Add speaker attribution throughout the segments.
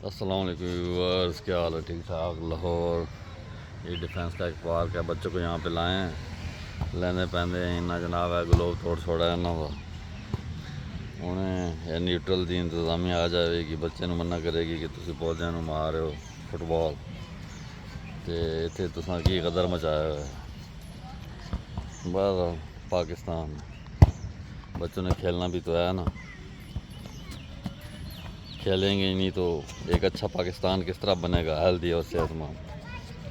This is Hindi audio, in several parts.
Speaker 1: अस्सलाम वालेकुम व्यूअर्स, क्या हाल है? ठीक ठाक। लाहौर ये डिफेंस का एक पार्क है, बच्चों को यहाँ पे लाए हैं। लेने पैंदे इन्ना जनाब है ग्लोब तोड़ छोड़ा है इन्हों का। उन्हें न्यूट्रल की इंतजामिया आ जाएगी, बच्चे नूं मना करेगी कि तुसीं पौधों नूं मार रहे हो फुटबॉल, तो इत्थे तुसां की कदर मचाया हुआ है। बस पाकिस्तान बच्चों ने खेलना भी तो है ना, खेलेंगे ही नहीं तो एक अच्छा पाकिस्तान किस तरह बनेगा, हेल्दी और सेहतमंद?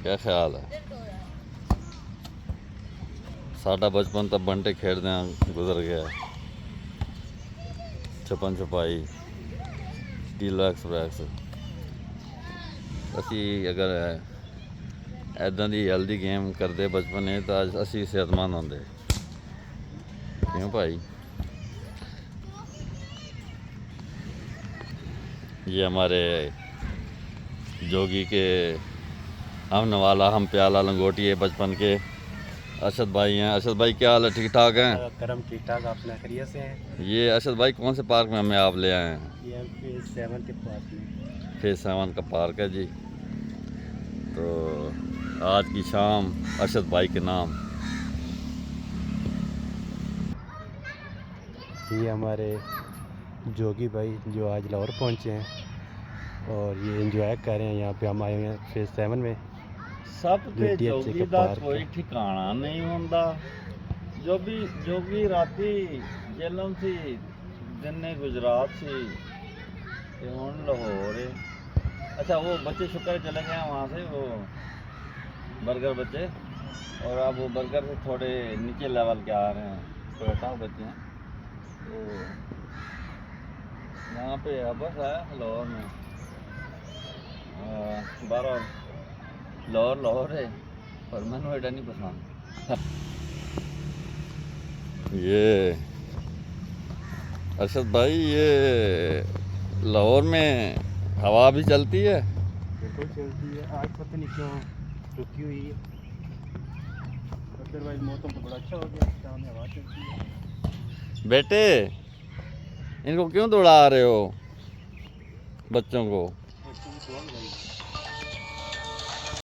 Speaker 1: क्या ख्याल है? साडा बचपन तो बंटे खेलदे गुजर गया, छपन छपाई, टीलो एक्सप्रैस। असी अगर ऐदा दी हेल्दी गेम करते बचपन में तो अज असी सेहतमंद होंदे। क्यों भाई? ये हमारे जोगी के हम नवाला हम प्याला लंगोटी है बचपन के अरशद भाई हैं। अरशद भाई क्या हाल है? ठीक ठाक हैं?
Speaker 2: करम ठीक ठाक, अपना खैरियत से हैं?
Speaker 1: ये अरशद भाई कौन से पार्क में हमें आप ले आए हैं?
Speaker 2: ये हम फेज 7 के पास में।
Speaker 1: फेज 7 का पार्क है जी। तो आज की शाम अरशद भाई के नाम।
Speaker 2: ये हमारे जोगी भाई जो आज लाहौर पहुंचे हैं और ये एंजॉय कर रहे हैं। यहाँ पे हम आए हुए हैं फेज 7 में।
Speaker 1: सब ते
Speaker 2: DTH
Speaker 1: जोगी
Speaker 2: का
Speaker 1: दा
Speaker 2: पार्क
Speaker 1: कोई
Speaker 2: है।
Speaker 1: ठिकाना नहीं होंदा। जो भी जोगी राती जेलम सी दिन ने गुजरात सी ते हुण लाहौर है। अच्छा वो बच्चे शुक्र चले गए हैं वहाँ से, वो बर्गर बच्चे, और अब वो बर्गर से थोड़े नीचे लेवल के आ रहे हैं, टोयोटा बच्चे हैं। तो यहाँ पे बस है लाहौर में, बारह लाहौर है, पर मैंने एडा नहीं पसंद। ये अरशद भाई, ये लाहौर में हवा भी चलती है?
Speaker 2: बिल्कुल चलती है, आज पता नहीं क्यों रुकी हुई है। अदरवाइज मौसम तो बड़ा अच्छा हो गया, शाम में हवा चलती है।
Speaker 1: बेटे इनको क्यों दौड़ा रहे हो बच्चों को?